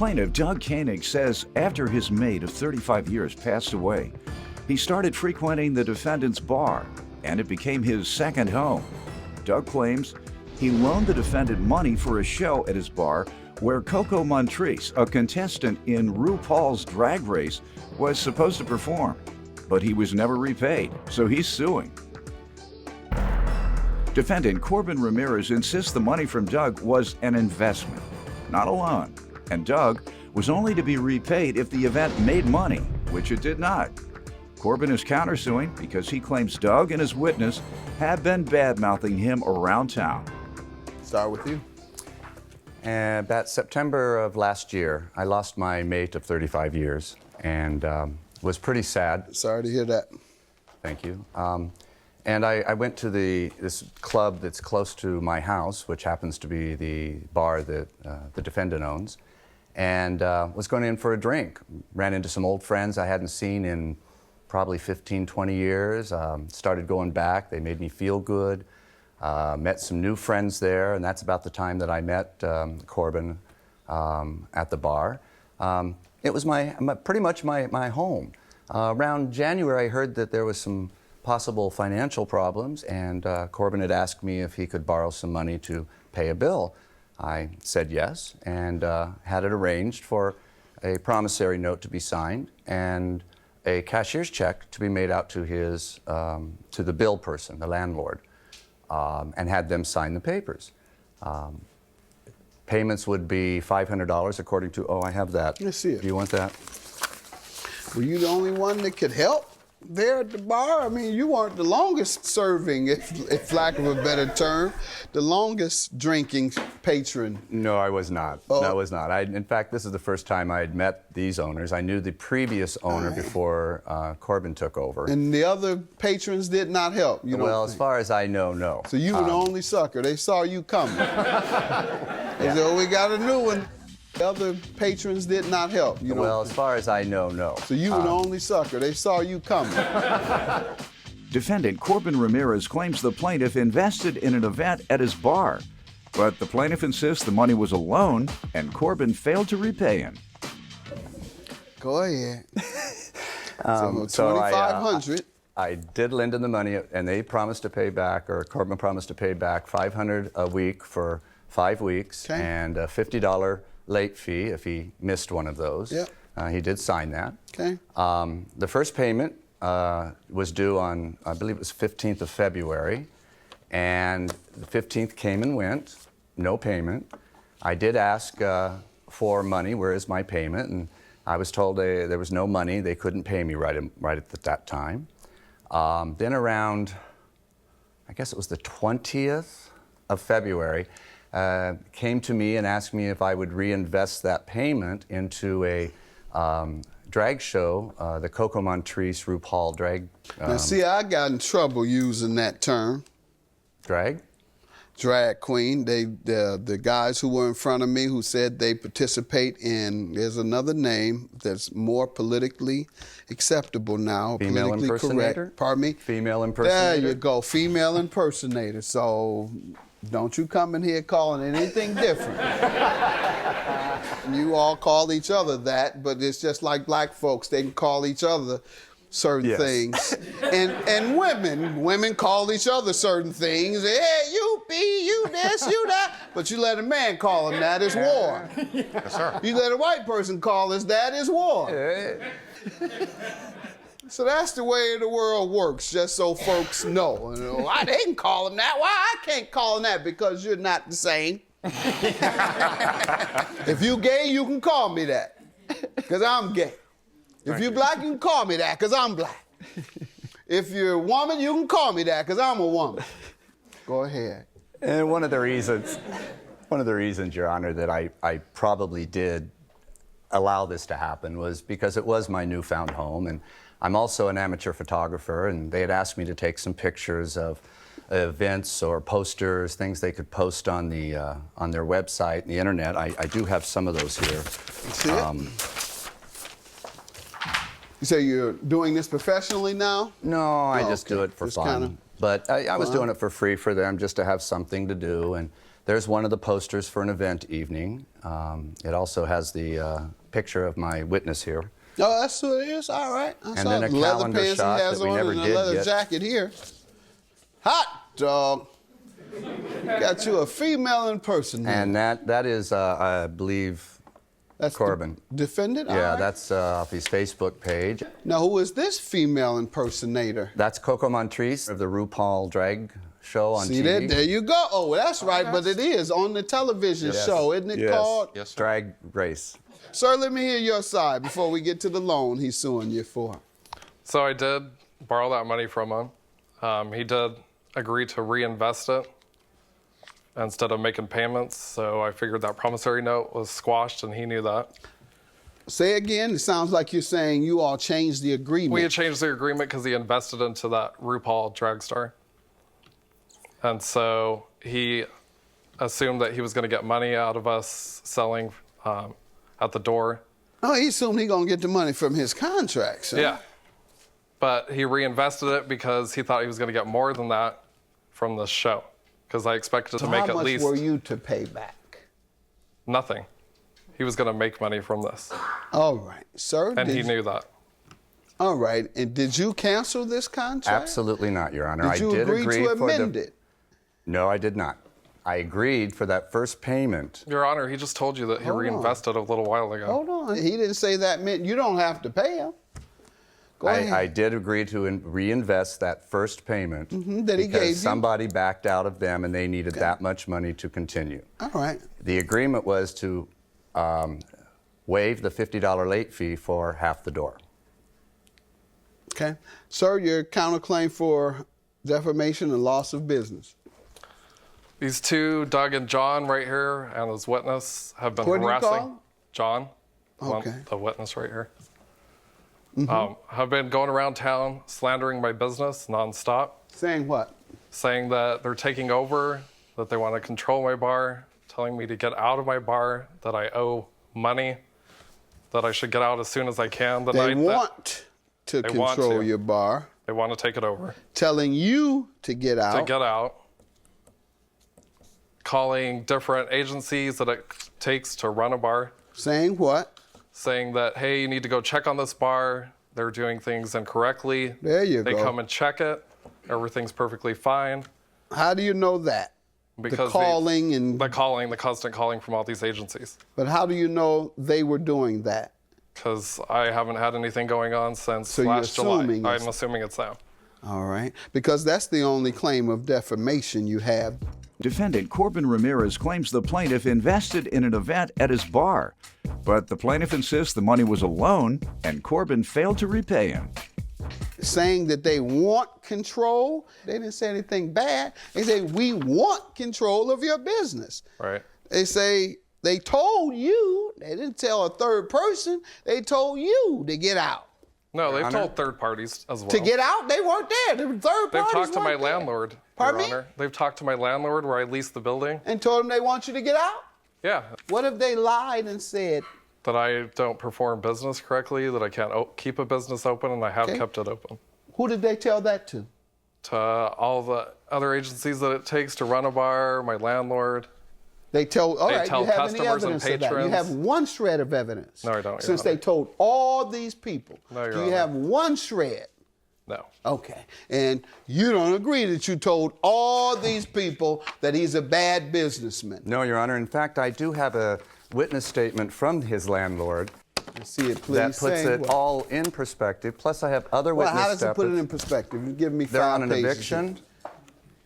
plaintiff, Doug Koenig, says after his mate of 35 years passed away, he started frequenting the defendant's bar, and it became his second home. Doug claims he loaned the defendant money for a show at his bar where Coco Montrese, a contestant in RuPaul's Drag Race, was supposed to perform. But he was never repaid, so he's suing. Defendant Corbin Ramirez insists the money from Doug was an investment, not a loan, and Doug was only to be repaid if the event made money, which it did not. Corbin is countersuing because he claims Doug and his witness have been badmouthing him around town. Start with you. And about September of last year, I lost my mate of 35 years and was pretty sad. Sorry to hear that. Thank you. And I went to this club that's close to my house, which happens to be the bar that the defendant owns, and was going in for a drink. Ran into some old friends I hadn't seen in probably 15, 20 years. Started going back. They made me feel good. Met some new friends there, and that's about the time that I met Corbin at the bar. It was pretty much my home. Around January, I heard that there was some possible financial problems, and Corbin had asked me if he could borrow some money to pay a bill. I said yes, and had it arranged for a promissory note to be signed and a cashier's check to be made out to his to the bill person, the landlord, and had them sign the papers. Payments would be $500 according to, I have that. Let's see it. Do you want that? Were you the only one that could help there at the bar? I mean, you weren't the longest serving, if lack of a better term, the longest drinking patron. No, I was not. Oh. No, I was not. In fact, this is the first time I had met these owners. I knew the previous owner before Corbin took over. And the other patrons did not help, you know? Well, as far as I know, no. So you were the only sucker. They saw you coming. They said, oh, we got a new one. The other patrons did not help, you know? Well, as far as I know, no. So you were the only sucker. They saw you coming. Defendant Corbin Ramirez claims the plaintiff invested in an event at his bar, but the plaintiff insists the money was a loan and Corbin failed to repay him. Go ahead. So $2,500. I did lend him the money, and they promised to pay back, or Corbin promised to pay back $500 a week for 5 weeks, Okay. and a $50 late fee if he missed one of those. Yep. He did sign that. Okay. The first payment was due on, I believe it was 15th of February, and the 15th came and went, no payment. I did ask for money, where is my payment? And I was told there was no money, they couldn't pay me right at that time. Then around, I guess it was the 20th of February, came to me and asked me if I would reinvest that payment into a drag show, the Coco Montrese RuPaul drag. Now, see, I got in trouble using that term. Drag? Drag queen. The guys who were in front of me who said they participate in, there's another name that's more politically acceptable now. Female politically impersonator? correct. Pardon me? Female impersonator? There you go, female impersonator. So don't you come in here calling it anything different. You all call each other that, but it's just like black folks. They can call each other certain things. And women call each other certain things. Hey, you be, you this, you that. But you let a man call him that, it's war. Yes, sir. You let a white person call us that, it's war. So that's the way the world works, just so folks know. You know, why they can call him that? Why I can't call him that? Because you're not the same. If you gay, you can call me that, because I'm gay. If you're black, you can call me that, because I'm black. If you're a woman, you can call me that, because I'm a woman. Go ahead. And one of the reasons, Your Honor, that I probably did allow this to happen was because it was my newfound home, and I'm also an amateur photographer, and they had asked me to take some pictures of events or posters, things they could post on their website and the internet. I do have some of those here. See it? You say you're doing this professionally now? No, I just do it for Just fun. kinda But I was doing it for free for them, just to have something to do. And There's one of the posters for an event evening. It also has the picture of my witness here. Oh, that's what it is? All right. I And saw then a the leather calendar pants shot he has that we on never and a did leather get. jacket here. Hot dog. Got you a female impersonator. And that is, I believe, That's Corbin. the defendant? All Yeah, right. that's off his Facebook page. Now, who is this female impersonator? That's Coco Montrese of the RuPaul drag show on See TV. that? There you go. Oh, that's right, but it is on the television show, isn't it Yes. called? Yes, sir. Drag Race. Sir, let me hear your side before we get to the loan he's suing you for. So I did borrow that money from him. He did agree to reinvest it instead of making payments. So I figured that promissory note was squashed, and he knew that. Say again. It sounds like you're saying you all changed the agreement. We had changed the agreement because he invested into that RuPaul drag star. And so he assumed that he was going to get money out of us selling at the door. Oh, he assumed he gonna get the money from his contracts. Huh? Yeah. But he reinvested it because he thought he was going to get more than that from the show. Because I expected to make How at much least were you to pay back? nothing. He was going to make money from this. All right, sir. And he knew that. All right, and did you cancel this contract? Absolutely not, Your Honor. Did you agree to amend it? No, I did not. I agreed for that first payment. Your Honor, he just told you that he Hold on. reinvested a little while ago. Hold on. He didn't say that meant you don't have to pay him. Go ahead. I did agree to reinvest that first payment that he because gave you. somebody backed out of them and they needed that much money to continue. All right. The agreement was to waive the $50 late fee for half the door. Okay. Sir, your counterclaim for defamation and loss of business. These two, Doug and John, right here, and his witness, have been What do you harassing call? John, Okay. the witness right here. Have been going around town slandering my business nonstop, Saying what? saying that they're taking over, that they want to control my bar, telling me to get out of my bar, that I owe money, that I should get out as soon as I can. The They night that want to They want control to. your bar, they want to take it over. telling you to get out. To get out, calling different agencies that it takes to run a bar, Saying what? saying that, hey, you need to go check on this bar. They're doing things incorrectly. There you They go. come and check it. Everything's perfectly fine. How do you know that? Because the calling and. the constant calling from all these agencies. But how do you know they were doing that? Because I haven't had anything going on since So you're last July. assuming it's- I'm assuming it's them. All right. Because that's the only claim of defamation you have. Defendant Corbin Ramirez claims the plaintiff invested in an event at his bar, but the plaintiff insists the money was a loan and Corbin failed to repay him. Saying that they want control. They didn't say anything bad. They say, we want control of your business. Right. They say, they told you, they didn't tell a third person, they told you to get out. No, they've Honor? told third parties as well. To get out, they weren't there. The third They've parties talked to my weren't there. landlord, Pardon Your me? Honor. They've talked to my landlord where I leased the building. And told them they want you to get out? Yeah. What if they lied and said, That I don't perform business correctly, that I can't keep a business open, and I have Okay. kept it open. who did they tell that to? To all the other agencies that it takes to run a bar, my landlord. They told, all They right, tell you have any customers and evidence of that? You patrons. have one shred of evidence. No, I don't, Your Since Honor. they told all these people. No, Your Do you Honor. have one shred? No. Okay. And you don't agree that you told all these people that he's a bad businessman. No, Your Honor. In fact, I do have a witness statement from his landlord Let's see it, please. that puts Say it what? all in perspective. Plus, I have other Well, witness how does it put it statements. in perspective? You give me 5 They're on an pages. eviction.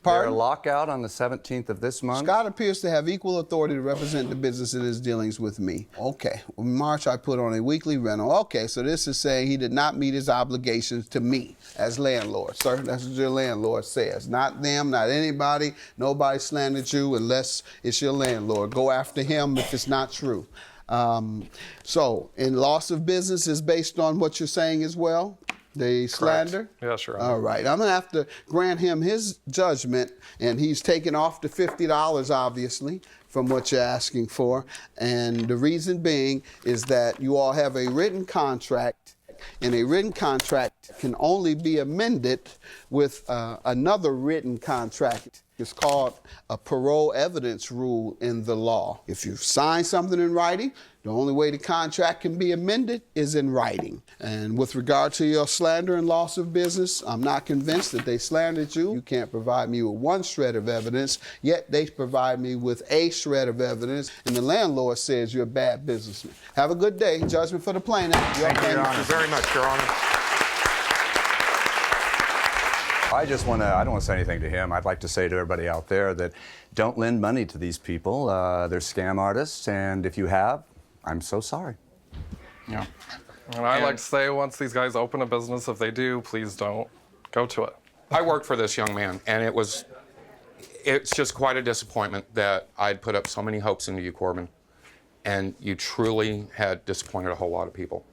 They're Pardon? lockout on the 17th of this month. Scott appears to have equal authority to represent the business in his dealings with me. Okay. In March, I put on a weekly rental. Okay, so this is saying he did not meet his obligations to me as landlord. Sir, that's what your landlord says. Not them, not anybody. Nobody slandered you unless it's your landlord. Go after him if it's not true. So, in loss of business is based on what you're saying as well? The slander? Yeah, sure. All right. I'm going to have to grant him his judgment, and he's taken off the $50, obviously, from what you're asking for. And the reason being is that you all have a written contract and a written contract can only be amended with another written contract. It's called a parole evidence rule in the law. If you sign something in writing, the only way the contract can be amended is in writing. And with regard to your slander and loss of business, I'm not convinced that they slandered you. You can't provide me with one shred of evidence, yet they provide me with a shred of evidence, and the landlord says you're a bad businessman. Have a good day. Judgment for the plaintiff. Thank you, Your Honor. Very much, Your Honor. I don't want to say anything to him. I'd like to say to everybody out there that don't lend money to these people. They're scam artists, and if you have, I'm so sorry. Yeah. And I like to say, once these guys open a business, if they do, please don't go to it. I worked for this young man, and it's just quite a disappointment that I'd put up so many hopes into you, Corbin, and you truly had disappointed a whole lot of people.